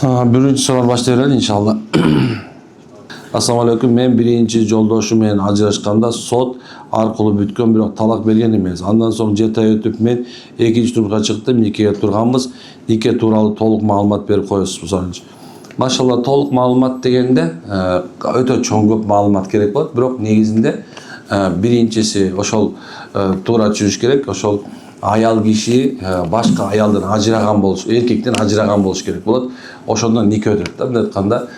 Birinci sorudan başlayalım inşallah. Assalamu alaikum. Men birinci joldoşum menен ajырашканда сот аркылуу бүткөн, бирок талак берген эмес. Андан соң 7 ай өтүп мен экинчи турмушка чыктым, никеге турганбыз. Нике тууралуу толук маалымат берип коесузбуз. Машалла, толук маалымат дегенде өтө чоң көп маалымат керек болот, бирок негизинде биринчиси ошол туура түшүш керек. Ошол аял киши башка аялдан ажыраган болуш, эркектен ажыраган болуш керек болот. Ошондон нике өтөт да. Мындай айтканда,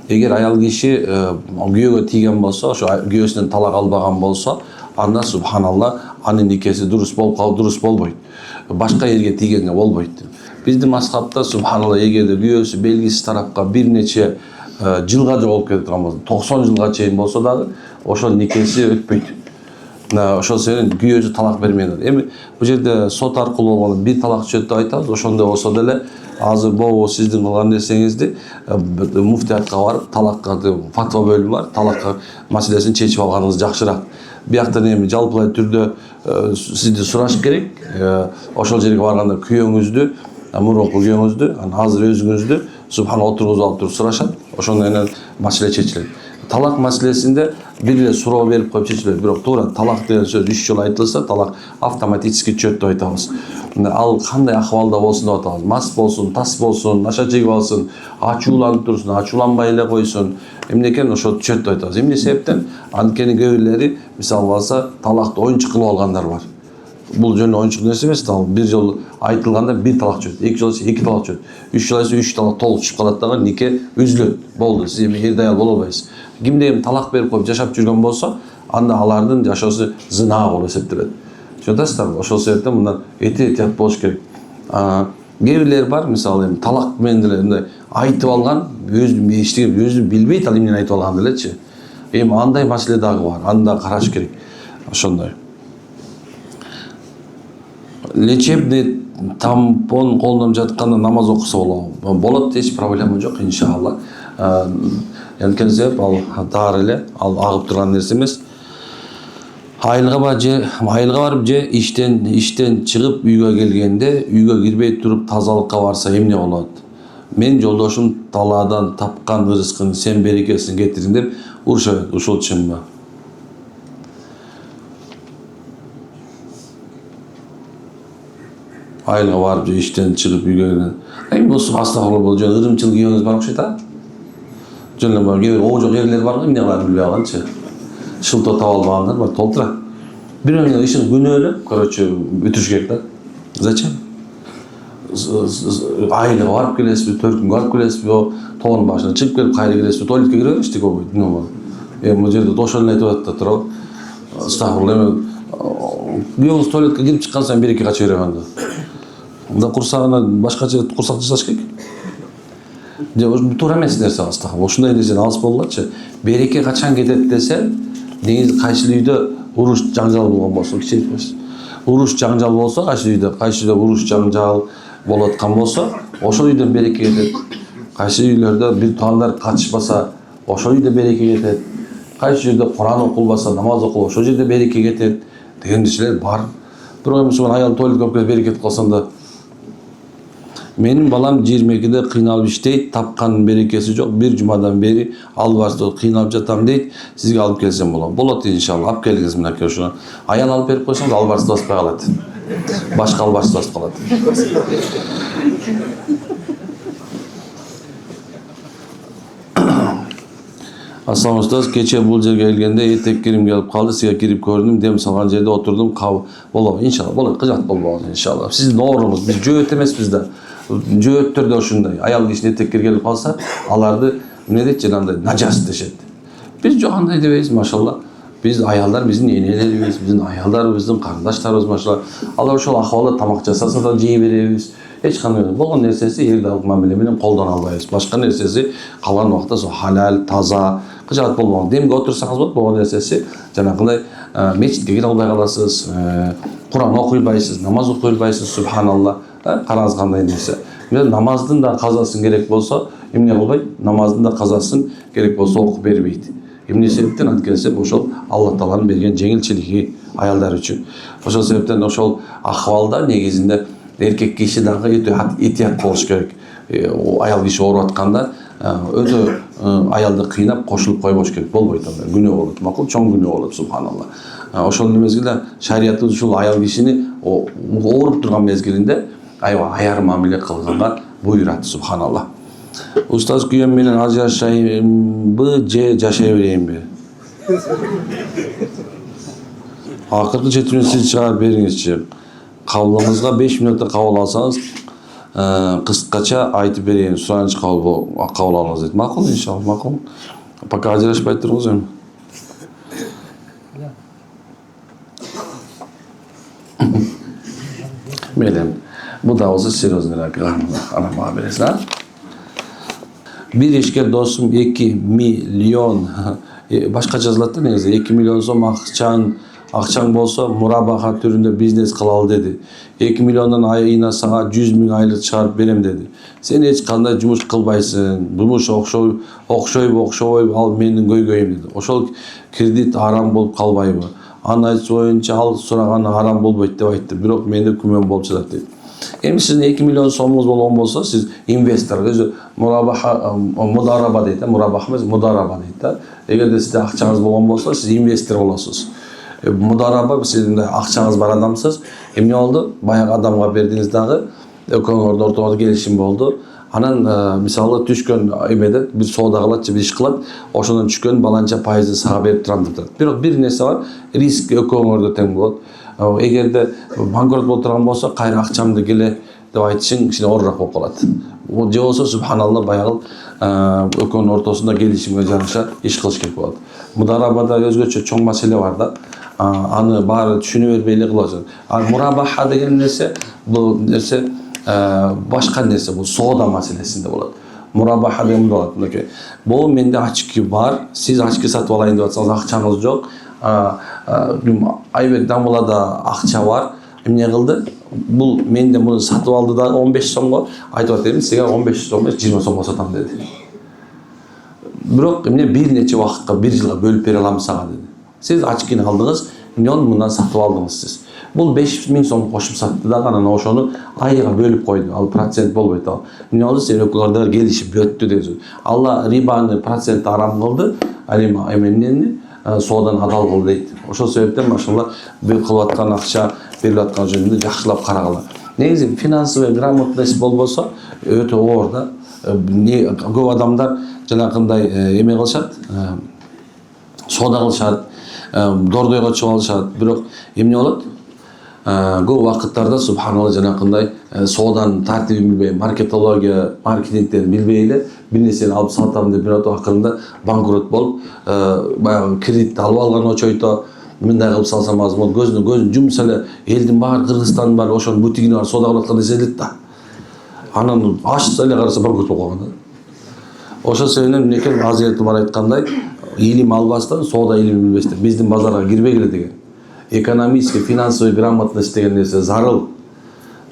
эгер аял киши күйөөгө тийген болсо, ошо күйөөсүнөн талак албаган болсо, анда субханалла анын никеси дурус болбойт. Башка жерге тийгенге болбойт. Биздин мазхабта субханалла, эгерде күйөөсү белгисиз тарапка бир нече жылга жоголуп кеткен болсо, 90 жылга чейин болсо дагы ошол никеси өтпөйт. Ошол себептен күйөөсү талак бермейт. Эми бул жерде сот аркылуу болгондо бир талак түшөт деп айтабыз. Ошондой болсо деле азыр бобо сиздин кылган нерсеңизди муфтиятка барып, талакка фатва бөлүмү бар, талакка маселесин чечип алганыңыз жакшыраак. Бияктан эми жалпылай түрдө сизди сураш керек. Ошол жерге барганда күйөөңүздү, мурунку күйөөңүздү, азыр өзүңүздү субхан отургузуп алып туруп сурашат. Ошондон кийин маселе чечилет. Талак маселесинде бир эле суроо берип коюп чечилет. Бирок туура талак деген сөз 3 жолу айтылса, талак автоматически түшөт деп айтабыз. Ал кандай акыбалда болсун деп атабыз. Мас болсун, тас болсун, наша жегип алсын, ачууланып турсун, ачууланбай эле койсун, эмнекен ошо түшөт деп айтабыз. Эмне себептен? Анткени көбүлөрү мисалы алса талакты оюнчук кылып алгандар бар. Бул жөн оюнчук нерсе эмес. Бир жолу айтылганда бир талак түшөт, 2 жолу 2 талак түшөт, 3 жолу 3 талак толук түшүп калат дагы нике үзүлөт. Болду, сиз эми эрде аял боло албайсыз. Кимде эми талак берип коюп жашап жүргөн болсо, анда алардын жашоосу зына болуп эсептелет. Түшүнөсүзбү? Ошол себептен мындан этият болуш керек. Кээ бирлер бар, мисалы эми талак менен деле мындай айтып алган, өзү билбейт ал эмнени айтып алганын делечи. Эми андай маселе дагы бар, аны да караш керек. Ошондой. Лечебный тампон колдонуп жатканда намаз окуса болот, эч проблема жок, иншалла. Анткени себеп ал дары эле, ал агып турган нерсе эмес. Айылга барып же иштен чыгып үйгө келгенде, үйгө кирбей туруп тазалыкка барса эмне болот? Мен жолдошум талаадан тапкан ырыскын сен берекесин кетирин деп урушат. Ушул чынбы? Айылга барып же иштен чыгып үйгө келген. Эми бул астагфирулла, бул жөн ырымчыл күйөөңүз бар окшойт а? Жөн бар, о жок жерлер бар го, эмне кыларын билбей калганчы. Шылтоо таба албагандар бар, толтура. Бирөөнүн ишин күнөөлөп, короче, бүтүрүш керек да. Зачем? Айылга барып келесизби, 4 күнгө барып келесизби, тоонун башына чыгып келип кайра келесизби, туалетке кире бериштик го дүнө. Эми бул жерде ошол эле айтып атат да туруп. Астагфирулла, күйөөңүз туалетке кирип чыккан сайын береке кача берет анда. Мында курсагына башкача курсак жасаш керек. Туура эмес нерсе астагы. Ушундай нерседен алыс болгончу. Береке качан кетет десе, негизи кайсы үйдө уруш жаңжал болгон болсо, кичине уруш жаңжал болсо, кайсы үйдө уруш жаңжал болуп аткан болсо, ошол үйдөн береке кетет. Кайсы үйлөрдө бир туугандар катышпаса, ошол үйдө береке кетет. Кайсы жерде Куран окулбаса, намаз окулбаса, ошол жерде береке кетет деген нерселер бар. Бирок мусулман аял туалетке кирип берекет кылсаң. Менин балам 22-де кыйналып иштейт, тапканын берекеси жок. Бир жумадан бери албарсыз кыйналып жатам дейт. Сизге алып келсем болот. Болот иншалла. Алып келиңиз мынакей ушуну. Аял алып берип койсоңуз албарсыз баспай калат. Башка албарсыз басып калат. Ассалам устаз, кече бул жерге келгенде этек кирим келип калды, сизге кирип көрдүм, дем салган жерде отурдум, болот, иншалла, болот, кыжат болбогон иншалла. Сиздин ооруңуз, биз жөөт эмеспиз да. Жөөттөр да ушундай. Аял кишинин этек келип калса, аларды эмне дейт, жанагындай нажас дешет. Биз жок андай дебейбиз, машалла. Биз аялдар биздин энелерибиз, биздин аялдар биздин карындаштарыбыз, машалла. Алар ошол акыбалда тамак жасаса да жей беребиз. Эч кандай болгон нерсеси эрдалык мамиле менен колдоно албайбыз. Башка нерсеси калган убакта халал, таза, кыжаат болбогон. Демге отурсаңыз болот, болгон нерсеси жанагындай мечитке кире албай каласыз, Куран окуйбайсыз, намаз окуйбайсыз, субханалла. Караңыз кандай нерсе. Намаздын да казасын керек болсо, эмне кылбайт? Намаздын да казасын керек болсо окуп бербейт. Эмне себептен? Анткени ошол Алла Тааланын берген жеңилчилиги аялдар үчүн. Ошол себептен ошол акыбалда негизинде эркек киши дагы этият болуш керек. аял киши ооруп атканда өтө аялды кыйнап кошулуп койбош керек, болбойт андай, күнөө болот, макул, чоң күнөө болот, субханалла. Ошол мезгилде шариятыбыз ушул аял кишини ооруп турган мезгилинде аябай аяр мамиле кылганга буйрат, субханалла. Устаз күйөөм менен ажырашайынбы же жашай берейинби? Акыркы четимин сиз чыгарып бериңизчи. Кабылыңызга 5 мүнөттө кабыл алсаңыз, кыскача айтып берейин, сураныч кабыл алыңыз дейт. Макул, иншалла, макул. Пока ажырашпай туруңуз эми. Мейлем. Бул да болсо серьезный ана мага бересиз, а? Bir ишкер досум 2 миллион, башка жазылат да негизи, 2 миллион сом акчаң болсо мурабаха түрүндө бизнес кылалы деди. 2 миллиондон айына сага 100 000 айлык чыгарып берем деди. Сен эч кандай жумуш кылбайсың. Жумуш окшойбу, ал менин көйгөйүм деди. Ошол кредит арам болуп калбайбы? Анын айтышы боюнча ал сураганы арам болбойт деп айтты. Бирок менде күмөн болуп жатат дейт. Эми сиздин 2 миллион сомуңуз болгон болсо, сиз инвестор, өзү мудараба дейт, мурабаха эмес, мудараба дейт да. Эгерде сизде акчаңыз болгон болсо, сиз инвестор болосуз. Мудараба, сиздин акчаңыз бар адамсыз. Эмне болду? Баягы адамга бердиңиз дагы, экөөңөрдүн ортого келишим болду. Анан мисалы түшкөн эмеде бир соода кылат же бир иш кылат, ошондон түшкөн баланча пайызын сага берип турам деп турат. Бирок бир нерсе бар, риск экөөңөрдө тең болот. Эгерде банкрот болуп турган болсо, кайра акчамды келе деп айтышың кичине оорураак болуп калат. Же болсо субханалла баягы экөөнүн ортосунда келишимге жараша иш кылыш керек болот. Мударабада өзгөчө чоң маселе бар да. Аны баары түшүнө бербей эле кыласың. Мурабаха деген нерсе, бул нерсе башка нерсе, бул соода маселесинде болот. Мурабаха деген болот. Бул менде очки бар, сиз очки сатып алайын деп атсаңыз, акчаңыз жок. Айбек Дамулада акча бар. Эмне кылды? Бул менде муну сатып алды да 15 сомго, айтып атам, сиңа 15 сом эмес, 20 сомго сатам деди. Бирок эмне бир нече убакытка, 1 жылга бөлүп бере алам сага деди. Сиз очкини алдыңыз, миллион мындан сатып алдыңыз сиз. Бул 5000 сом кошуп сатты да, анан ошону айга бөлүп койду. Ал процент болбойт ал. Эмне болду? Сен өкөлөрдө келишип өттү деген. Алла рибаны процент арам кылды, ал эми эмнени соодан адал кылды дейт. Ошол себептен машалла бул кылып аткан акча, берип аткан жөнүндө жакшылап карагыла. Негизи финансовый грамотность болбосо өтө оор да. Көп адамдар жанакындай эме кылышат, соода кылышат, дордойго чыгып алышат. Бирок эмне болот? Көп убакыттарда субханалла жанакындай сооданын тартибин билбей, маркетология, маркетингден билбей эле бир нерсени алып сатам деп бирок акырында банкрот болуп, баягы кредитти алып алган очойто, мындай кылып салсам аз болот, көзүн жумса эле элдин баары, Кыргызстандын баары ошонун бутигине барып соода кылып аткан сезилет да. Анан ачса эле караса банкрот болуп калган да. Ошол себептен мынекей Азирети бар айткандай, илим албастан соода илими билбестен биздин базарга кирбегиле деген. Экономический, финансовый грамотность деген нерсе зарыл.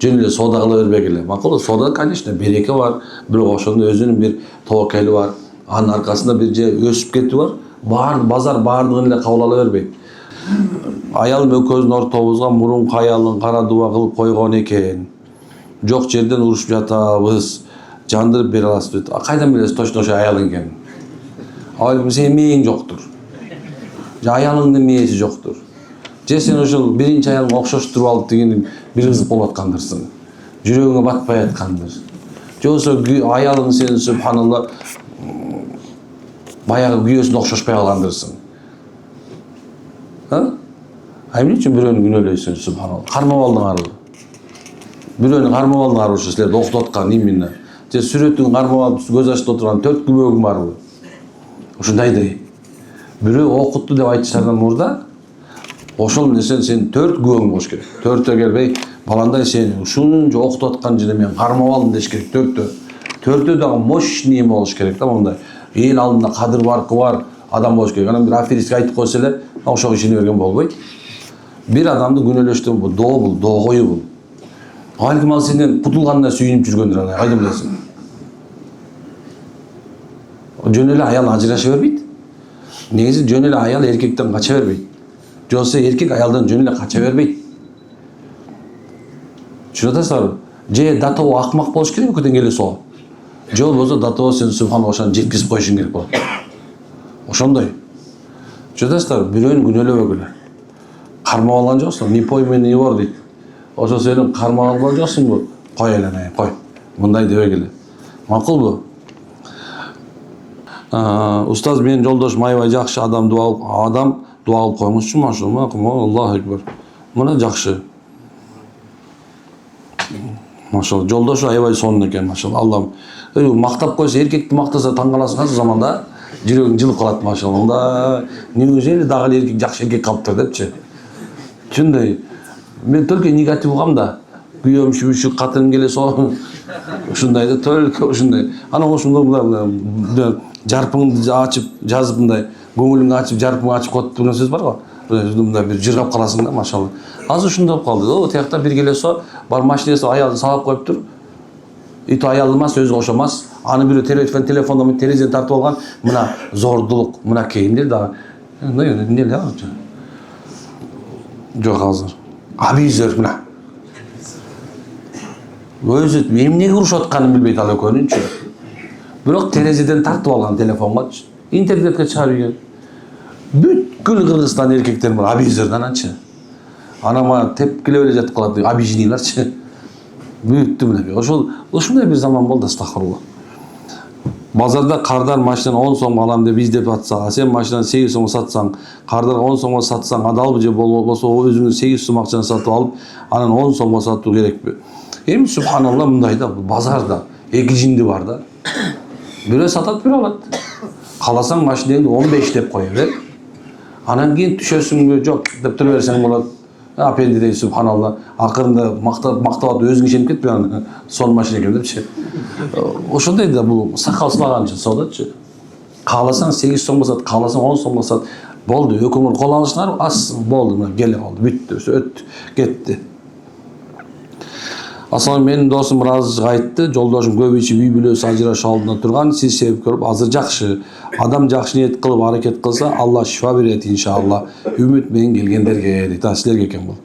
Жөн эле соода кыла бербегиле. Макул, соода, конечно, береке бар, бирок ошондун өзүнүн бир тобокели бар. Анын аркасында бир же өсүп кетүү бар. Базар баардыгын эле кабыл ала бербейт. Аялым экөөбүздүн ортобузга мурунку аялын кара дуба кылып койгон экен. Жок жерден урушуп жатабыз. Жандырып бере аласыз дейт. Кайдан билесиз точно ошо аялың экенин? Ал сенин мээң жоктур. Же аялыңдын мээси жоктур. Же сен ошол биринчи аялыңа окшоштуруп алып деген бир кызык болуп аткандырсың. Жүрөгүңө батпай аткандыр. Же болсо аялың сени субханалла баягы күйөөсүнө окшошпой калгандырсың. Эмне үчүн бирөөнү күнөөлөйсүң субханалла? Кармап алдыңарбы? Бирөөнү кармап алдыңарбы ошо силерди окутуп аткан именно? Же сүрөтүн кармап алып көз ачып отурган 4 күбөгүң барбы? Ушундайдай. Бирөө окутту деп айтыштардан мурда ошол нерсени сен 4 күбөгүң болуш керек. 4тө келбей, баландай сен ушунча окутуп аткан жерде мен кармап алдым деш керек 4тө. 4тө дагы мощный болуш керек да, мондай. Эл алдында кадыр баркы бар адам болуш керек. Анан бир аферистке айтып койсо эле, ошого ишене берген болбойт. Бир адамды күнөөлөштөн бул доогою бул. Балким ал сенден кутулганына сүйүнүп жүргөндүр, аны кайдан билесиң? Жөн эле аял ажыраша бербейт. Негизи жөн эле аял эркектен кача бербейт. Же болсо эркек аялдан жөн эле кача бербейт. Түшүнүп атасызбы? Же датоо акмак болуш керек экөөдөн келе со. Жол болсо датоо сен субханалла ошону жеткизип коюшуң керек болот. Ошондой. Жатасыздар, бирөөнү күнөөлөбөгүлө. Кармап алган жоксуң, не пойми не вор дейт. Ошо сени кармап алган жоксуңбу? Кой эле, кой. Мындай дебегиле. Макулбу? Устаз, менин жолдошум аябай жакшы адам дуа кылып коймушчу, машалла. Аллаху акбар. Мына жакшы. Машалла, жолдошу аябай сонун экен, машалла. Аллам мактап койсо, эркекти мактаса таң каласың азыр заманда. Жүрөгүң жылып калат, машалла. Мында неужели дагы эркек жакшы эркек калыптыр депчи. Чындай. Мен только негатив угам да. Күйөөм шүбүшүк катын келе сол. Ушундай да только ушундай. Анан ошондой жарпыңды ачып, жазып мындай көңүлүңдү ачып, жарпыңды ачып коюп турган сөз бар го. Мындай бир жыргап каласың да, машалла. Азыр ушундай болуп калды. О, тиякта бир келесо, бар машинеси аялды салып коюптур. Ит аялымас, өзү ошомас. Аны бирөө телефондон терезеден тартып алган. Мына зордулук, мына кейиндер дагы. Эмне да? Жок азыр. Абизер мына. Өзү эмнеге урушуп атканын билбейт ал экөөнүнчү. Бирок терезеден тартып алган телефонго интернетке чыгарып ийген. Бүткүл Кыргызстан эркектер бар абизерден анчы. Анама тепкилеп эле жатып калат, абижинийларчы. Бүттү мына. Ошондой бир заман болду, астагфирулла. Базарда кардар машинаны 10 сомго алам деп издеп атса, сен машинаны 8 сомго сатсаң, кардар 10 сомго сатсаң, адалбы же болбосо өзүңүн 8 сом акчаны сатып алып, анан 10 сомго сатуу керекпи? Эми субханалла мындай да, базарда эки жинди бар да. Бирөө сатат, бирөө алат. Каласаң машинеңди 15 деп кое бер. Анан кийин түшөсүңбү, жок деп тура берсең болот. Апенди дей субханалла. Акырында мактап өзүң ишенип кетпи аны. Сон машина экен депчи. Ошондой да бул сакал сылаганчы содачы. Кааласаң 8 сомго сат, кааласаң 10 сомго сат. Болду, өкмөт кол алышыңар, ас болду, мына келе калды, бүттү, өттү, кетти. Асlan менин досум ыраазычылык айтты. Жолдошум көп ичип үй бүлөсү ажырашуу алдында турган. Сиз себеп көрүп, азыр жакшы. Адам жакшы ниет кылып аракет кылса, Алла шифа берет иншалла. Үмүт менен келгендерге дейт. Силерге экен бул.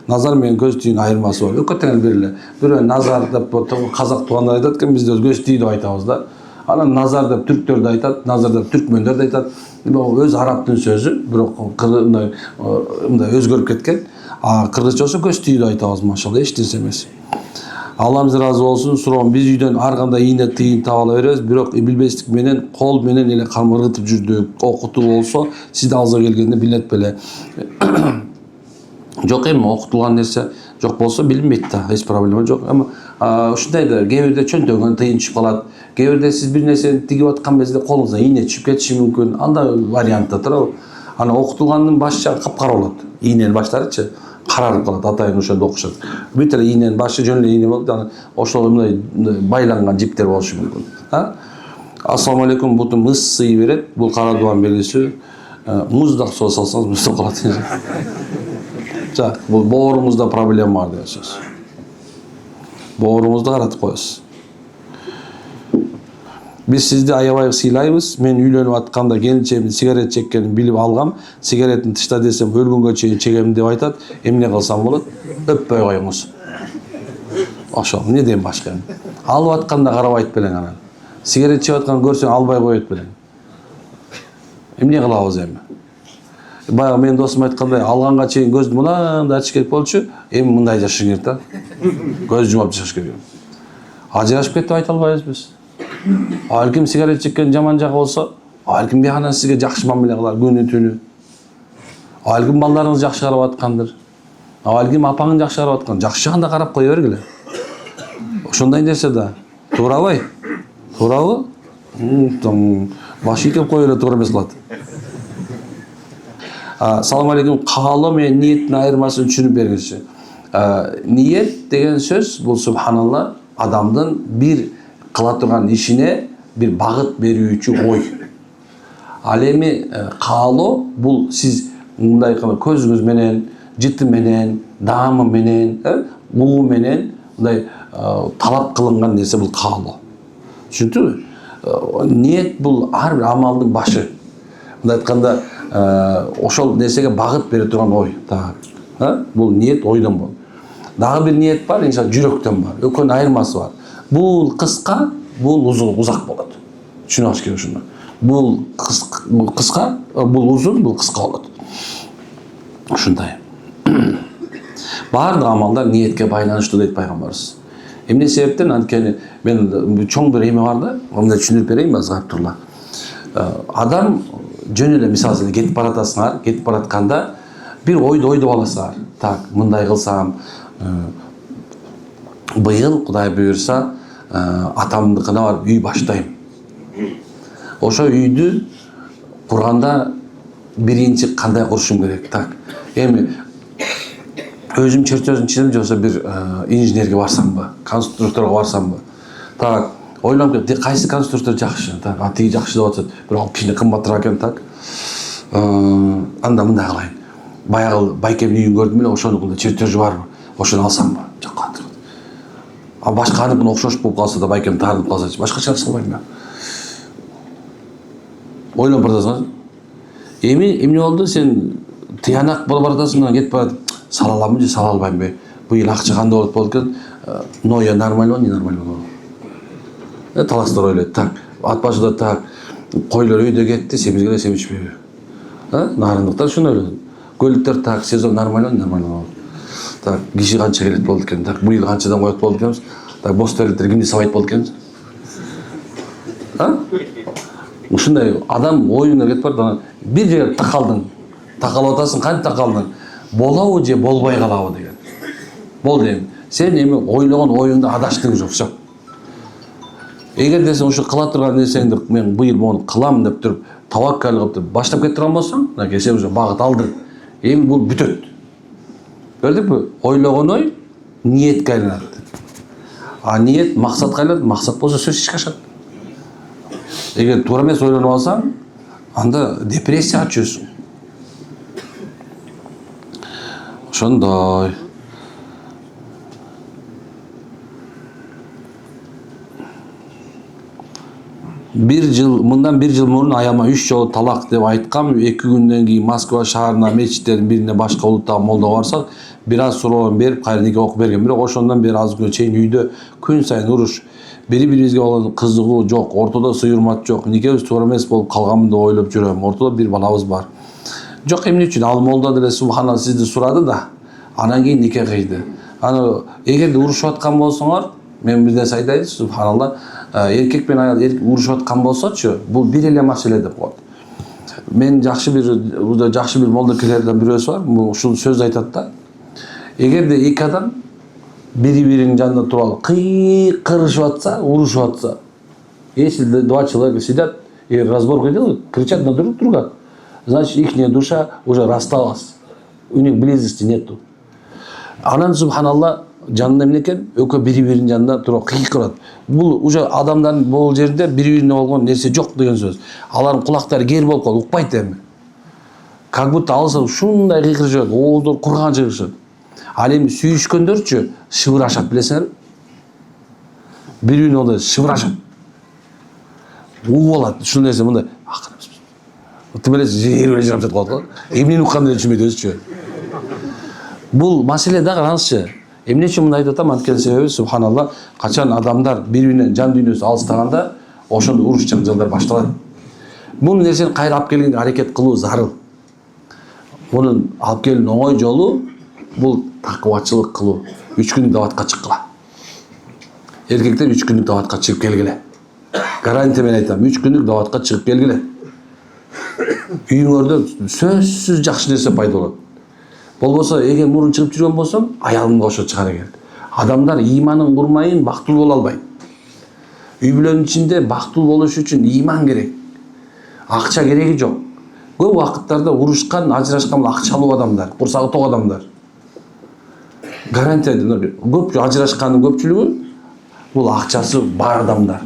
Назар менен көз түйүн айырмасы бар. Өкө тең бир эле. Бирөө назар деп казак туугандар айтат экен, бизде көз түй деп айтабыз да. Анан назар деп түрктөр да айтат, назар деп түркмөндөр да айтат. Өз арабтын сөзү, бирок мындай өзгөрүп кеткен. Кыргызча болсо көз түй деп айтабыз, машалла, эч нерсе эмес. Алламыз разы болсун. Суроом, биз үйдөн ар кандай ийне тыйын таба ала беребиз, бирок билбестик менен кол менен эле камыргытып жүрдүк. Окутуу болсо, сиз да алга келгенде билет беле. Жок эми окутулган нерсе жок болсо билинбейт да, эч проблема жок. Эми ушундай да, кээ бирде чөнтөгүнөн тыйын түшүп калат. Кээ бирде сиз бир нерсени тигип аткан безде колуңузга ийне түшүп кетиши мүмкүн. Андай вариант да турабы. Ана окутулгандын баш жагы капкара болот. Ийненин баштарычы карарып калат, атайын ошондо окушат. Бүт эле ийненин башы жөн эле ийне болуп, анан ошол мындай байланган жиптер болушу мүмкүн. Ассаламу алейкум, бутум ысый берет. Бул кара дуан белгиси. Муздак суу салсаңыз муздак калат. Жак, бул боорумузда проблема бар деген сөз. Боорумузду каратып коесуз. Биз сизди аябай сыйлайбыз. Мен үйлөнүп атканда келинчегимдин сигарет чеккенин билип алгам. Сигаретин тышта десем өлгөнгө чейин чегем деп айтат. Эмне кылсам болот? Өппөй коюңуз. Ошол, эмне дейм башка эми? Алып атканда карабайт белең анан. Сигарет чегип атканын көрсөң албай коет белең. Эмне кылабыз эми? Баягы менин досум айткандай, алганга чейин көздү мындай ачыш керек болчу. Эми мындай жашаш керек да. Көз жумап жашаш керек. Ажырашып кетип айта албайбыз биз. Алким сигарет чеккен жаман жагы болсо, алким бияна сизге жакшы мамиле кылар күнү түнү. Алким балдарыңыз жакшы карап аткандыр. Алким апаңыз жакшы карап аткан. Жакшы жагында карап кое бергиле. Ошондой нерсе да. Туурабы? Туурабы? Баш ийкеп кое эле туура эмес кылат. Салам алейкум. Каалоо менен ниеттин айырмасын түшүнүп бергилчи. Ниет деген сөз бул субханалла адамдын бир кыла турган ишине бир багыт берүүчү ой. Ал эми каалоо бул сиз мындай көзүңүз менен, жыты менен, даамы менен, уу менен мындай талап кылынган нерсе бул каалоо. Түшүндүңбү? Ниет бул ар бир амалдын башы. Мындай айтканда, ошол нерсеге багыт бере турган ой. Бул ниет ойдон болот. Дагы бир ниет бар, иншалла жүрөктөн бар. Экөөнүн айырмасы бар. Бул кыска, бул узак болот. Түшүнүш керек ушуну. Бул кыска, бул узун, бул кыска болот. Ушундай. Бардык амалдар ниетке байланыштуу дейт пайгамбарыбыз. Эмне себептен? Анткени мен чоң бир эме бар да, мындай түшүндүрүп берейин азгап турла. Адам жөн эле мисалы сиз кетип баратасыңар, кетип баратканда бир ойду аласыңар. Так, мындай кылсам, быйыл Кудай буйрса, атамдыкына барып үй баштайм. Ошо үйдү курганда биринчи кандай курушум керек? Так, эми өзүм чертежин чизем жоксо бир инженерге барсамбы, конструкторго барсамбы? Так, ойлонуп кет, кайсы конструктор жакшы? Так, атиги жакшы деп атат, бирок кичине кымбатыраак экен, так. Анда мындай кылайын. Баягы байкемдин үйүн көрдүм эле, ошонун чертежи барбы? Ошону алсамбы? Жок. А башка аныкына окшош болуп калса да, байкем таарынып калсачы, башка чарасы калбайм мен. Ойлонуп баратасың. Эмне болду? Сен тыянак болуп баратасың, кетип барат. Сала аламбы же сала албаймбы? Быйыл акча кандай болот экен? Но я нормально, не нормально болот. Таластар ойлойт. Так, ат башыда так, койлор үйдө кетти, семиз келе семичпейби? Нарындыктар ушуну ойлойт. Көлүктөр так, сезон нормально, не нормально болот. Так, киши канча келет болду экен? Так, быйыл канчадан коет болду экенбиз? Так, бос териликтер кимди сабайт болду экенбиз? Ушундай адам оюна кетип барат, бир жерге такалдың. Такалып атасың, кантип такалдың? Болобу же болбой калабы деген. Болду эми. Сен эми ойлогон оюңда адаштыгың жок, все. Эгер десең ушу кыла турган нерсеңди мен быйыл мону кылам деп туруп, таваккал кылып туруп баштап кете турган болсоң, мынакей сен уже багыт алдың. Эми бул бүтөт. Көрдүкпү? Ойлогон ой ниетке айланат. А ниет максатка айланат, максат болсо сөз ишке ашат. Эгер туура эмес ойлонуп алсаң, анда депрессияга түшөсүң. Ошондой. Мындан бир жыл мурун аяма 3 жолу талак деп айткам. 2 күндөн кийин Москва шаарына мечиттердин бирине башка улуттагы молдого барсак, бир аз суроолор берип, кайра нике окуп берген. Бирок ошондон бери аз күнгө чейин үйдө күн сайын уруш, бири-бирибизге болгон кызыгуу жок, ортодо сый-урмат жок, никебиз туура эмес болуп калганбы деп ойлоп жүрөм. Ортодо бир балабыз бар. Жок, эмне үчүн? Ал молдо деле субханалла сизди сурады да, анан кийин нике кыйды. Аны эгерде урушуп аткан болсоңор, мен бир нерсе айтайын, субханалла, эркек менен аял урушуп аткан болсочу, бул бир эле маселе деп коет. Мен жакшы бир молдокелерден бирөөсү бар, ушул сөз айтат да. Эгерде эки адам бири-биринин жанында туруп алып кыйкырышып атса, урушуп атса, если два человека сидят и разборку делают, кричат на друг друга, значит, ихняя душа уже рассталась, у них близости нету. Анан субханалла жанында эмне экен? Экөө бири-биринин жанында туруп кыйкырат. Бул уже адамдардын бул жерде бири-бирине болгон нерсе жок деген сөз. Алардын кулактары кер болуп калып, укпайт эми. Как будто алса ушундай кыйкырышат, ооздор курганча кыйкырышат. Ал эми сүйүшкөндөрчү шыбырашат, билесиңерби? Бири-бирине ондай шыбырашат. Угуп алат, ушул нерсе мындай. Ты билесиң, жер эле жырап жатып калат го. Эмнени укканын эле түшүнбөйт өзүчү. Бул маселе дагы ансчы. Эмне үчүн мындай айтып атам? Анткени себеби субханалла, качан адамдар бири-биринен жан дүйнөсү алыстаганда, ошондо уруш жаңжалдар башталат. Бул нерсени кайра алып келгенге аракет кылуу зарыл. Мунун алып келүүнүн оңой жолу бул такыбачылык кылуу. 3 күндүк даватка чыккыла. Эркектер 3 күндүк даватка чыгып келгиле. Гарантия менен айтам, 3 күндүк даватка чыгып келгиле. Үйүңөрдө сөзсүз жакшы нерсе пайда болот. Болбосо, эгер мурун чыгып жүргөн болсоң, аялыңды кошо чыгара кел. Адамдар иманын курмайын бактылуу боло албайт. Үй бүлөнүн ичинде бактылуу болуш үчүн иман керек. Акча кереги жок. Көп убакыттарда урушкан, ажырашкан акчалуу адамдар, курсагы ток адамдар. Гарантия көп ажырашкандын көпчүлүгү бул акчасы бар адамдар.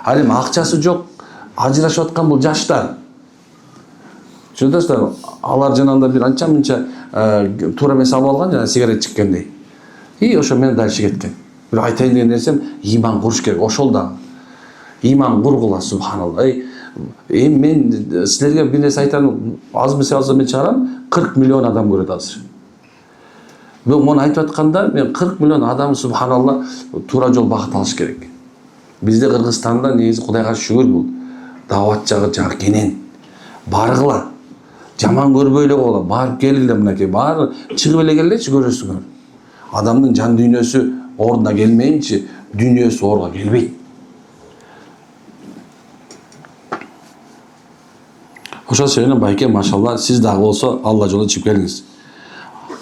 Ал эми акчасы жок, ажырашып аткан бул жаштар. Түшүнөсүздөр, алар жанагындай бир анча-мынча туура эмес алып алган, жана сигарет чеккендей. И ошо менен дальше кеткен. Бир айтайын деген нерсем, иман куруш керек. Ошол да иман кургула, субханалла. Эми мен силерге бир нерсе айтам, аз мисалды мен чыгарам, 40 миллион адам көрөт азыр. Мен муну айтып атканда, мен 40 миллион адам субханалла туура жол багыт алыш керек. Bizde Kırgızstanda негизи Кудайга шүгүр бул дават жагы кенен. Баргыла. Жаман көрбөй эле койгула. Барып келгиле мынакей. Баары чыгып эле келелечи көрөсүңөр. Адамдын жан дүйнөсү ордуна келмейинчи, дүйнөсү орго келбейт. Ошол себептен байке машалла сиз дагы болсо Алла жолуна чыгып келиңиз.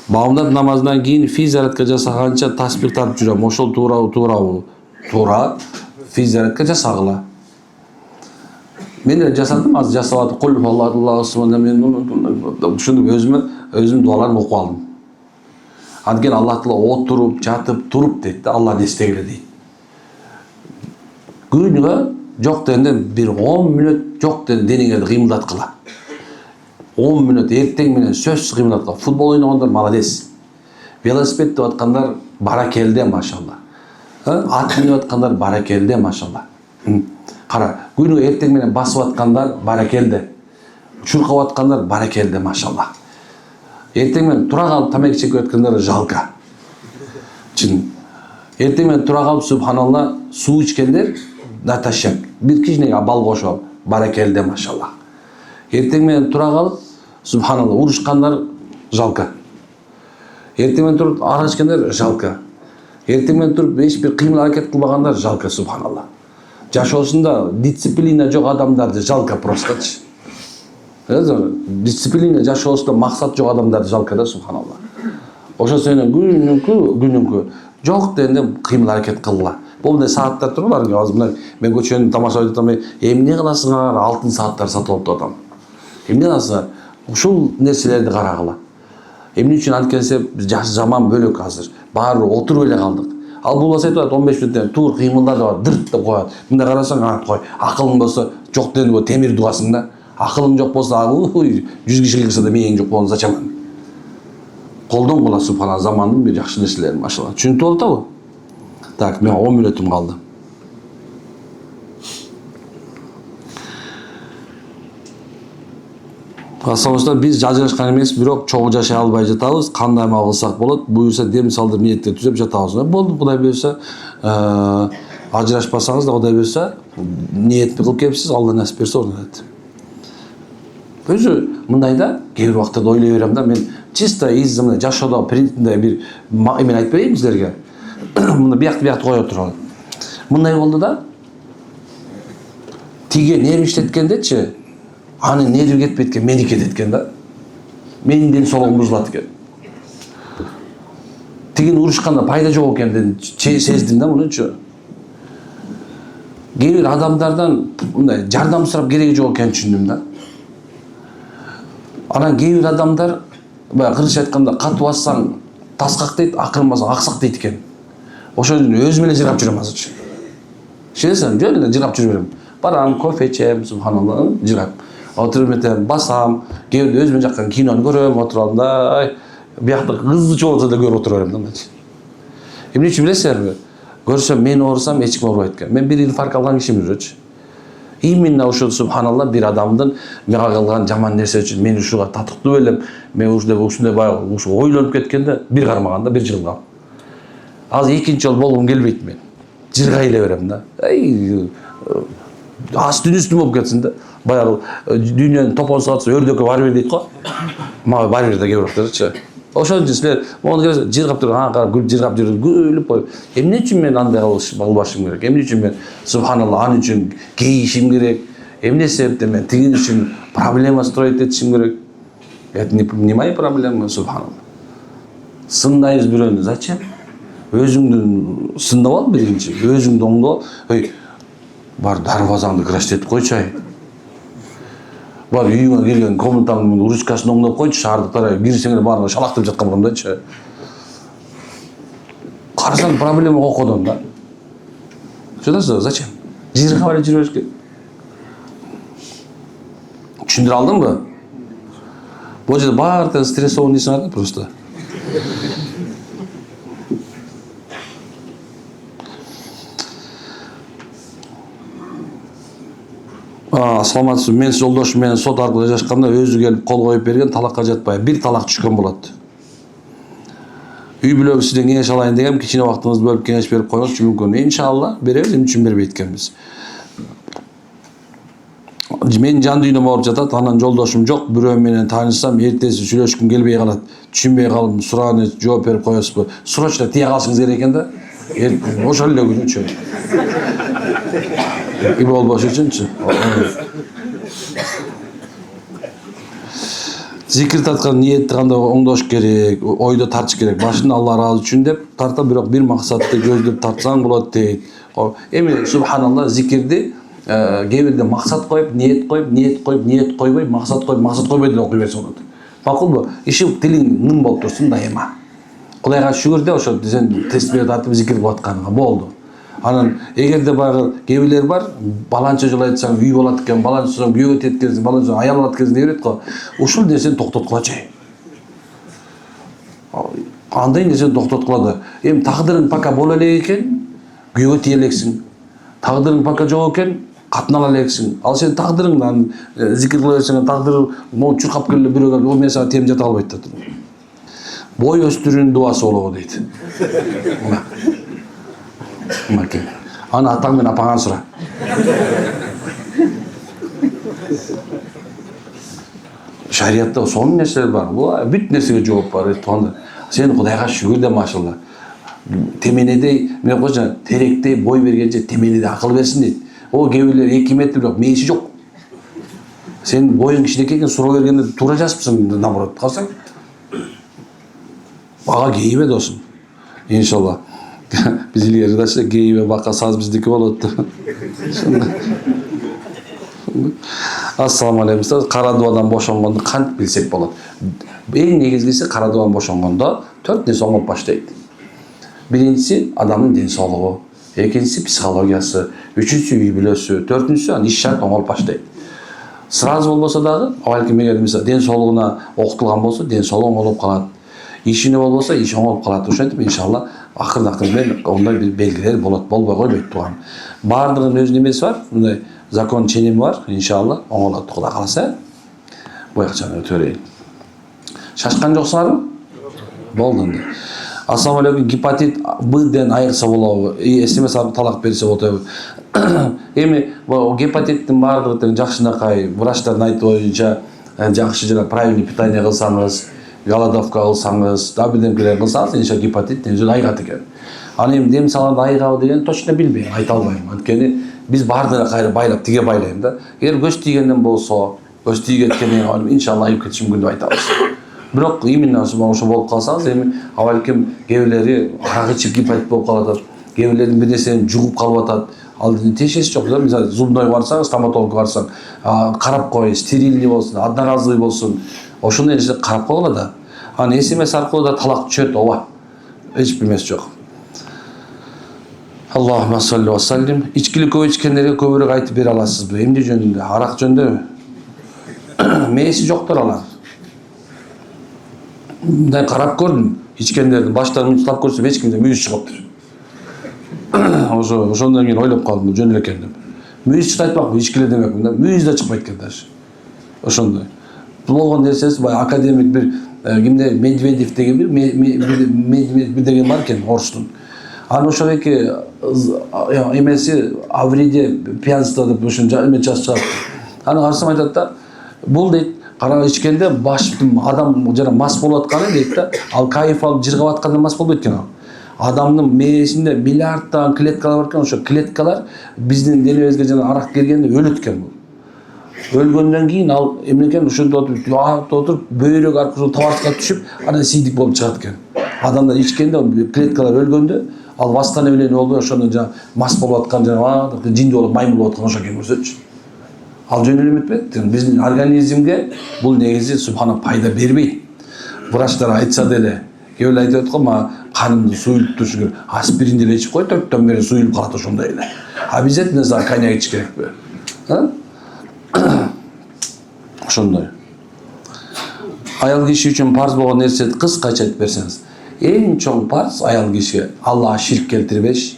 Баамдат намазынан кийин физ заратка жасаганча таспих тартып жүрөм. Ошол туурабы? Туура. Физ заратка жасагыла. Мен эле жасадым, азыр жасап атып кул Аллаху субхана мен ушуну өзүм дуаларын окуп алдым. Анткени Аллах Таала отуруп, жатып, туруп дейт да, Алла эстегиле дейт. Күнүгө жок дегенде бир 10 мүнөт жок дегенде денеңерди кыймылдаткыла. 10 мүнөт эртең менен сөзсүз кыймылдаткыла. Футбол ойногондор молодец. Велосипед деп аткандар баракелде машалла. Ат минип аткандар баракелде машалла. Кара, күнүгө эртең менен басып аткандар баракелде. Чуркап аткандар баракелде машалла. Эртең менен тура калып тамеки чегип аткандар жалко. Чын. Эртең менен тура калып субханалла суу ичкендер наташак. Бир кичинеге бал кошуп алып баракелде машалла. Эртең менен тура калып субханалла урушкандар жалко. Эртең менен туруп ара ичкендер жалко. Эртең менен туруп эч бир кыймыл аракет кылбагандар жалко субханалла. Жашоосунда дисциплина жок адамдарды жалко просточу. Дисциплина жашоосунда максат жок адамдарды жалко да субханалла. Ошол себептен күнүнкү жок дегенде кыймыл аракет кылгыла. Бул мындай сааттар турлар, азыр мына мен көчөнү тамаша айтып атам, эмне кыласыңар, алтын сааттар сатып алып атам. Эмне кыласыңар? Ушул нерселерди карагыла. Эмне үчүн анткенсе заман бөлөк азыр. Баары отуруп эле калдык. Ал бул болсо айтат 15 мүнөттөн тур кыймылдады бар, дырт деп коет. Мында карасаң, кой, акылың болсо жок дегенде темир дугасың да. Акылың жок болсо, 100 киши кылса да мээң жок болгон зачем? Колдон кула субхана замандын бир жакшы нерселери машалла. Түшүнүп атабы? Так, мен 10 мүнөтүм калды. Асалыштар биз ажырашкан эмес, бирок чогуу жашай албай жатабыз. Кандай амал кылсак болот? Буюрса дем салдырып ниеттер түзөп жатабыз. Болду, Кудай буюрса, ажырашпасаңыз да Кудай буюрса, ниетти кылып келипсиз, Алла насип берсе орнотот. Өзү мындай да, кээ бир убактарда ойлой берем да, мен чисто из мына жашоодо принципинде бир эмен айтып берейин силерге. Мына биякты кое туралы. Мындай болду да, тиге нерв иштеткендечи, аны нерв кетпейт экен, меники кеткен да. Менин ден соолугум бузулат экен. Тигин урушканда пайда жок экендин сездим да мунучу. Кээ бир адамдардан мындай жардам сурап кереги жок экенин түшүндүм да. Анан кээ бир адамдар баягы кыргызча айтканда катып бассаң тас кактайт, акырын бассаң аксак дейт экен. Ошон үчүн өзүм эле жыргап жүрөм азырчы. Шешесем, жөн эле жыргап жүрөм. Барам, кофе ичем, субханалла, жыргап. Отуруп этем, басам, кээ бирде өзүмөн жаккан кинону көрөм, отуруп алам, биякта кызчы болсо да көрүп отура берем да. Эмне үчүн билесиңерби? Көрсөм мен оорусам эч ким оорубайт экен. Мен бир инфаркт алган кишимин өзүчү. Именно ушул субханалла бир адамдын мага кылган жаман нерсе үчүн мен ушуга татыктуу белем. Мен ушундай баягы ушу ойлонуп кеткенде бир кармаганда бир жылгам. Азыр экинчи жолу болгум келбейт мен. Жыргай эле берем да. Астын үстүм болуп кетсин да. Баягы дүйнөнүн топонусу катса өрдөккө бара бер дейт го. Мага бара бер да кээ бирөктөрчү. Ошон үчүн силер могу жыргап туруп, карап жыргап жүрүп, күлүп коюп. Эмне үчүн мен андай кылбашым керек? Эмне үчүн мен субханалла аны үчүн кейишим керек? Эмне себептен мен тигин үчүн проблема строить этишим керек? Это не мои проблемы, субханалла. Сындайбыз бирөөнү, зачем? Өзүңдү сындап ал биринчи, өзүңдү оңдоп ал. Бар дарбазаңды краситетип койчу ай. Бар үйүңө келген комнатаңдын ручкасын оңдоп койчу, шаардыктар кирсеңер баарына шалактап жаткан адамдачы. Карасаң проблема кокодон да. Чудасыз, зачем? Жыргап эле жүрө бериш керек. Түшүндүрө алдыңбы? Бул жерде баардыгы стрессовый нерсе да просто. Саламатсыз, мен жолдошум менен сот аркылуу жашканда өзү келип кол коюп берген талакка жатпай бир талак түшкөн болот. үй бүлө сизден кеңеш алайын дегем, кичине убактыңызды бөлүп кеңеш берип коюңузчу мүмкүн. Иншалла беребиз, эмне үчүн бербейт экенбиз. Мен жан дүйнөм ооруп жатат, анан жолдошум жок, бирөө менен таанышсам, эртеси сүйлөшкүм келбей калат. Түшүнбөй калып, суроonu жооп берип коесузбу? Срочно тие калышыңыз керек экен да. Ошол эле күнүчү. И болбош үчүнчү. Зикир тарткан ниетти кандай оңдош керек, ойдо тартыш керек. Башында Алла ыраазы үчүн деп тарта, бирок бир максатты көздөп тартсаң болот дейт. Эми субханалла зикирди кээ бирде максат коюп, ниет койбой, максат койбой деле окуй берсе болот. Макулбу? Иши тилиң ным болуп турсун дайыма. Кудайга шүгүр де, ошо сен тесбих тартып зикир кылып атканыңа болду. Анан эгерде баягы кээ бирлер бар, баланча жолу айтсаң үй болот экен, баланча жолу күйөөгө теткенсиң, баланча жолу аял болот экен деп берет го. Ушул нерсени токтоткулачы. Андай нерсени токтоткула да. Эми тагдырың пока боло элек экен, күйөөгө тие элексиң. Тагдырың пока жок экен, катнала элексиң. Ал сен тагдырыңдан зикир кыла берсең, тагдыр могу чуркап келип бирөөгө, мен сага тем жата албайт да. Бой өстүрүүнүн дуасы болобу дейт. Аны атаң менен апаңан сура. Шариятта сонун нерселер бар. Бүт нерсеге жооп бар. Сен Кудайга шүгүр де машалла. Теменедей, мен койчу, теректей бой бергенче теменеде акыл берсин дейт. О кээ бирлер 2 метр бирок мээси жок. Сен боюң кичинекей экен, суроо бергенде туура жазыпсың, наоборот калсаң. Ага кейбе досум. Иншалла. Биз илгери дача кейбе бака саз биздики болот. Ассаламу алейкум. Кара дубадан бошонгонду кантип билсек болот? Эң негизгиси кара дубадан бошонгондо 4 нерсе оңоп баштайт. Биринчиси адамдын ден соолугу, экинчиси психологиясы, үчүнчүсү үй бүлөсү, төртүнчүсү иш шарт оңолуп баштайт. Сразу болбосо дагы, балким эгер мисалы ден соолугуна окутулган болсо, ден соолугу оңолуп калат. Ишине болбосо, иш оңолуп калат. Ошентип иншалла акырын менен ондай белгилер болот, болбой койбойт туган. Баардыгынын өз немеси бар, мындай закон ченеми бар, иншалла оңолот Кудай кааласа. Буякчаны өтө берейин. Шашкан жоксуңарбы? Болду энди. Ассаламу алейкум. Гепатит Б'ден айырса болобу? СМС алып талак берсе болобу? Эми гепатиттин баардыгы жакшынакай врачтардын айтуу боюнча жакшы жана правильный питание кылсаңыз, голодовка кылсаңыз, да бирдемелер кылсаңыз, иншалла гепатит өзү айгат экен. Аны эми дем салганда айгабы деген точно билбейм, айта албайм. Анткени биз баардыгына кайра байлап тиге байлайм да. Эгер көз тийгенден болсо, көз тийип кеткенден кийин иншалла айып кетиши мүмкүн деп айтабыз. Бирок именно ошо болуп калсаңыз, эми балким кээ бирлери арак ичип гепатит болуп калат, кээ бирлердин бир нерсени жугуп калып атат. Ал тиешеси жок да. Мисалы зубной барсаң, стоматологко барсаң, карап кой, стерильный болсун, одноразовый болсун. Ошондой нерсе карап койгула да. Аны СМС аркылуу да талак түшөт, ооба. Эч билмес жок. Аллахумма салли ва саллим. Ичкилик көп ичкендерге көбүрөөк айтып бере аласызбы? Эмне жөнүндө? Арак жөнүндө мээси жоктор алар. Мындай карап көрдүм. Ичкендердин баштарын мынтап көрсөм эч кимде мүйүз чыгыптыр. Ошондон кийин ойлоп калдым, жөн эле экен деп. Мүйүз чыгайтпакпы, ичкиле демекмин да. Мүйүз да чыкпайт экен даже. Ошондой. Болгон нерсеси бай академик бир кимде Медведев деген бир деген бар экен, орустун. Аны ошол эки эмеси Авриде пьянство деп ошо эме жазып чыгат. Аны карасам айтат да, бул дейт, кара ичкенде баштын адам жана мас болуп атканы дейт да, ал кайф алып жыргап атканда мас болбойт экен ал. Адамдын мээсинде миллиарддаган клеткалар бар экен, ошо клеткалар биздин денебизге жана арак киргенде өлөт экен бул. Өлгөндөн кийин ал эмнекен ошондо отуруп бөйрөк аркылуу табакка түшүп, анан сийдик болуп чыгат экен. Адамдар ичкенде клеткалар өлгөндө ал восстановление болбой ошондо жана мас болуп аткан жана жинди болуп маймыл болуп аткан ошо экен көрсөтчү. Ал жөн эле эметпи? Биздин организмге бул негизи субхана пайда бербейт. Врачтар айтса деле, кээ бир айтып аткан, мага канымды суюлуп турушу керек. Аспирин деле ичип кой, 4төн бери суюлуп калат ошондой эле. Обязательно за коньяк ичиш керекпи? Ошондой. Аял киши үчүн парз болгон нерсе кыскача айтып берсеңиз. Эң чоң парз аял кишиге Аллага ширк келтирбеш,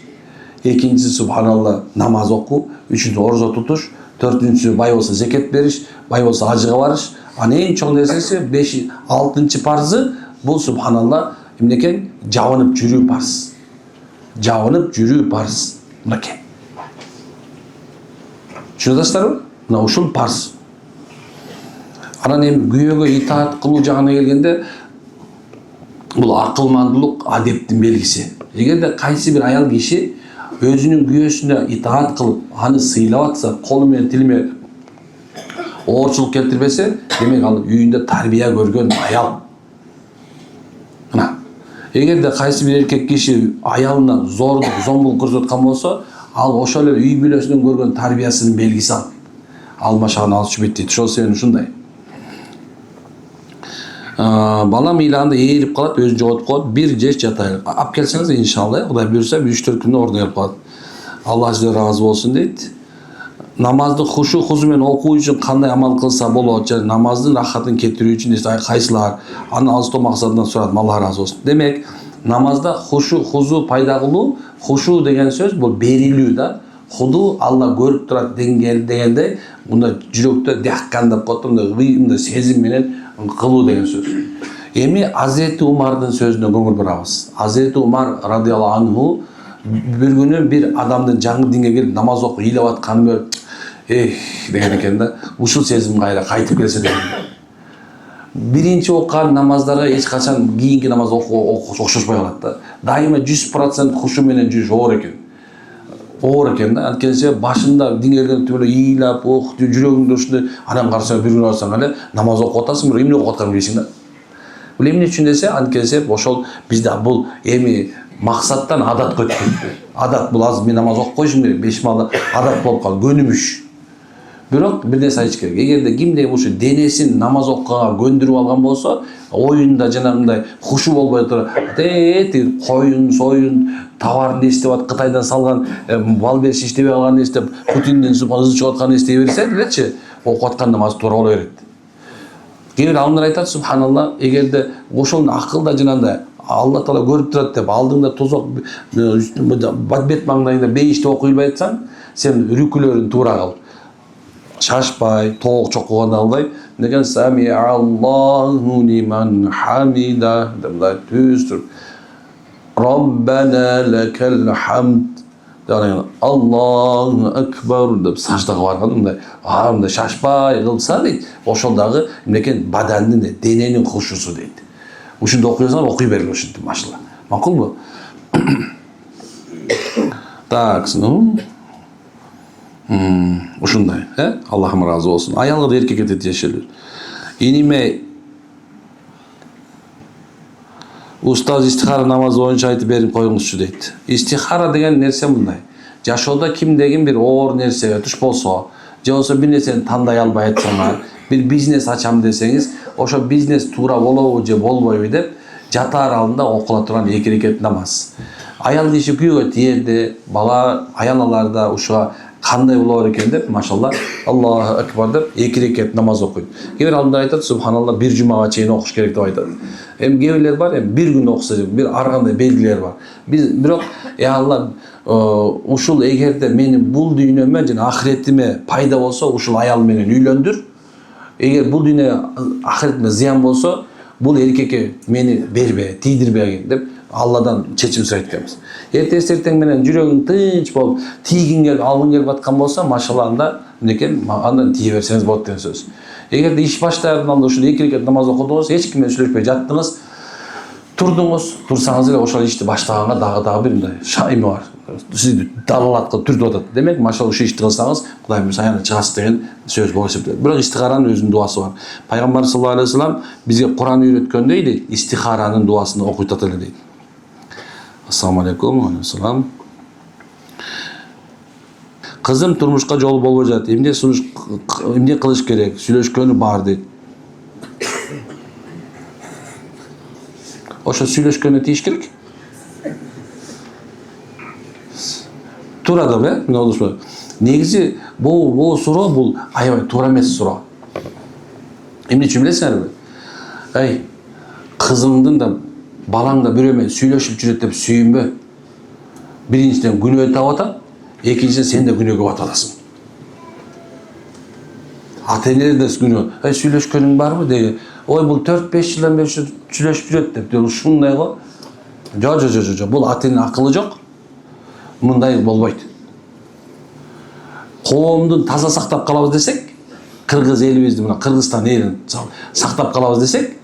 экинчиси субханалла намаз окуу, үчүнчүсү орозо тутуш, төртүнчүсү бай болсо зекет бериш, бай болсо ажыга барыш. Анын эң чоң нерсеси 6-парзы бул субханалла emneкен жабынып жүрүү парыз. Жабынып жүрүү парыз. Мынакей. Түшүнөсүздарбы? Мына ушул парыз. Анан эми күйөөгө итаат кылуу жагына келгенде бул акылмандуулук адептин белгиси. Эгерде кайсы бир аял киши өзүнүн күйөөсүнө итаат кылып, аны сыйлап атса, колу менен тили менен оорчулук келтирбесе, демек ал үйүндө тарбия көргөн аял. Мына, эгерде кайсы бир эркек киши аялына зордук, зомбулук көрсөткөн болсо, ал ошол эле үй бүлөсүнөн көргөн тарбиясынын белгиси ал. Алмашаган алчу бетти, ошол себептен ушундай. Балам ыйлаанда ээрип калат, өзүн жоготуп калат, бир жеш жатайлык. Ап келсеңиз иншалла, Кудай буйрса 3-4 күндө ордуна келип калат. Аллах сизден разы болсун дейт. Намазды хушу хузу менен окуу үчүн кандай амал кылса болот, жана намаздын рахатын кетирүү үчүн кайсылар? Аны алыстоо максатынан сурат, Аллах разы болсун. Демек, намазда хушу хузу пайда кылуу, хушу деген сөз бул берилүү да. Худу Алла көрүп турат дегенде, мында жүрөктө дяккан деп коет, мында сезим менен кылуу деген сөз. Эми Азети Умардын сөзүнө көңүл бурабыз. Азети Умар радыйаллаху анху бир күнү бир адамдын жаңы динге келип намаз окуп ыйлап атканын көрүп, деген экен да. Ушул сезим кайра кайтып келсе деген. Биринчи окуган намаздарга эч качан кийинки намаз окшошпой калат да. Дайыма 100% хушу менен жүрүш оор экен. Оор экен да. Анткенсе башында динге келгенде эле ыйлап, окуп, жүрөгүңдө ушундай, анан карасаң бир күн барсаң эле намаз окуп атасың, бирок эмне окуп атканын билесиң да. Бул эмне үчүн десе, анткенсе ошол бизде бул эми максаттан адат өтүп кетти. Адат бул азыр мен намаз окуп койушум керек, 5 маал адат болуп калды, көнүмүш. Бирок бир нерсе айтыш керек. Эгерде кимде ушу денесин намаз окуганга көндүрүп алган болсо, оюнда жана мындай хушу болбой туруп, коюн, союн, товарын эстеп атып, Кытайдан салган бал бериш иштебей калганын эстеп, Путиндин ызы чыгып атканын эстей берсе делечи, окуп аткан намаз туура боло берет. Кээ бир алымдар айтат, субханалла, эгерде ошол акылда жанагындай Алла Таала көрүп турат деп, алдыңда тозок, бет маңдайыңда бейишти окуй албай атсаң, сен рүкүлөрүн туура кыл. Шашпай, тоок чокуган албай, деген сами Аллаху лиман хамида деп мындай түз туруп, Роббана лакал хамд, Аллаху акбар деп саждага барган, мындай шашпай кылса дейт, ошол дагы эмнекен бадандын, дененин хушусу дейт. Ушунда окуйсаң, окуй бергил ушинтип, машалла. Макулбу? Так, ушундай, Аллахым разы болсун. Аялга эркекке да тиешелүү. Иниме устаз истихара намазы боюнча айтып берип коюңузчу дейт. Истихара деген нерсе мындай. Жашоодо кимдегин бир оор нерсеге туш болсо, же болсо бир нерсени тандай албай атсаңар, бир бизнес ачам десеңиз, ошо бизнес туура болобу же болбойбу деп жата аралында окула турган 2 рекет намаз. Аял киши күйөөгө тиерде, бала аялаларда ушуга кандай болор экен деп, машалла, Аллаху акбар деп 2 рекет намаз окуйт. Кээ бир алымдар айтат, субханалла, 1 жумага чейин окуш керек деп айтат. Эми кээ бирлер бар, бир күн окуса, бир ар кандай белгилер бар. Биз бирок Алла ушул эгерде менин бул дүйнөмө жана ахиретиме пайда болсо, ушул аял менен үйлөндүр. Эгер бул дүйнө ахиретиме зыян болсо, бул эркекке мени бербе, тийдирбе деп Алладан чечим сурайт экенбиз. Эртең менен жүрөгүң тынч болуп, тийгиң келип, алгың келип аткан болсо, машалла, анда эмнекен, андан тие берсеңиз болот деген сөз. Эгерде иш баштаардан алда ушул 2 рекет намаз окудуңуз, эч ким менен сүйлөшпөй жаттыңыз, турдуңуз, турсаңыз эле ошол ишти баштаганга дагы бир мындай шайымы бар. Сизди далалатка түртүп атат. Демек, машалла, ушул ишти кылсаңыз, Кудай буйрса аянат чыгасыз деген сөз болуп эсептелет. Бирок истихаранын өзүнүн дуасы бар. Пайгамбар саллаллаху алейхи вассалам бизге Куран үйрөткөндөй дейт, истихаранын дуасын окуйтат эле дейт. Ассаламу алейкум, алейкум. Кызым турмушка жол болбой жатат. Эмне кылыш керек? Сүйлөшкөнү бар дейт. Ошо сүйлөшкөнү тийиш керек. Туура да, мен олушпа. Негизи бул суроо бул аябай туура эмес суроо. Эмне үчүн билесиңерби? Кызыңдын да балаң да бирөө менен сүйлөшүп жүрөт деп сүйүнбө. Биринчиден күнөө таап атат, экинчиден сен да күнөөгө батып атасың. Ата-энелер да күнөө. Сүйлөшкөнүң барбы деди. Ой, бул 4-5 жылдан бери сүйлөшүп жүрөт деп. Ушундай го. Жо. Бул атенин акылы жок. Мындай болбойт. Коомду таза сактап калабыз десек, кыргыз элибизди, мына Кыргызстан элин сактап калабыз десек,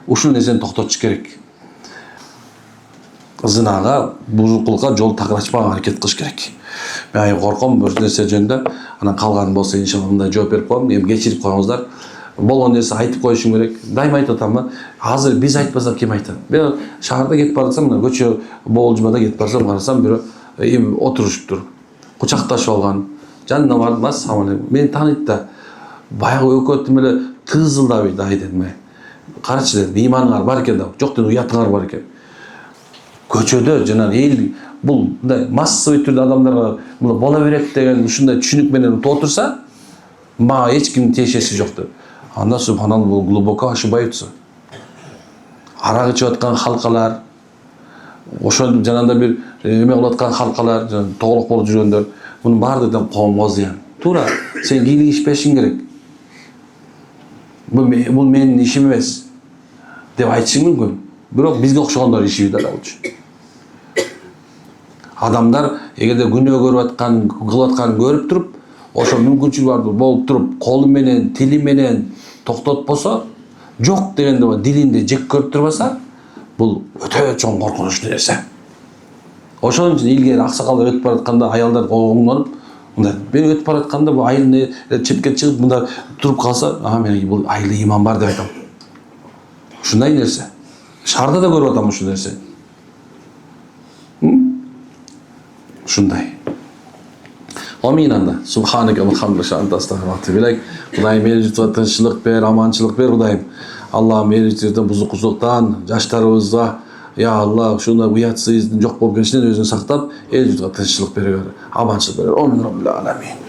ушул нерсени токтотуш керек. Зынага, бузукулукка жол такырачпага аракет кылыш керек. Мен корком бир нерсе жөнүндө, анан калган болсо иншалла мындай жооп берип коем, эми кечирип коюңуздар. Болгон нерсе айтып коюшум керек. Дайыма айтып атам, азыр биз айтпасак ким айтат? Мен шаарда кетип барсам, мына көчө Боолжумада кетип барсам, карасам бирөө эми отурушуптур. Кучакташып алган. Жанына бардым, ассаламу алейкум. Мени тааныйт да. Баягы өкөттүм эле тыгызылдабый дай дедим. Карачы дедим, ыйманыңар бар экен да. Жок дедим, уятыңар бар экен. Көчөдө жана эл бул мындай массовый түрдө адамдарга мына бола берет деген ушундай түшүнүк менен отурса, мага эч кимдин тиешеси жок деп. Анда субханалла бул глубоко ошибаются. Арак ичип аткан халкалар, ошол жанагындай бир эме кылып аткан халкалар, тоголок болуп жүргөндөр, мунун баардыгы коомго зыян. Туура, сен кийлигишпешиң керек. Бул менин ишим эмес деп айтышың мүмкүн. Бирок бизге окшогондор иши да болчу. Адамдар эгерде күнөө көрүп аткан, кылып атканын көрүп туруп, ошо мүмкүнчүлүк болуп туруп, колу менен, тили менен токтотпосо, жок дегенде дилинде жек көрүп турбаса, бул өтө чоң коркунучтуу нерсе. Ошон үчүн илгери аксакалдар өтүп баратканда аялдар коомдон мындай, мен өтүп баратканда бул айылны четке чыгып мында туруп калса, мен бул айылда иман бар деп айтам. Ушундай нерсе. Шаарда да көрүп атам ушул нерсе. Ушундай. Амин анда. Субханака ва хамдика анта астагфирука. Кудайым элибизге тынччылык бер, аманчылык бер, Кудайым. Аллахым элибизден бузукчулуктан, жаштарыбызга, я Аллах, ушундай уятсыздын жок болуп кетишинен өзүн сактап, элибизге тынччылык бере бер, аманчылык бере бер. Амин роббил аламин.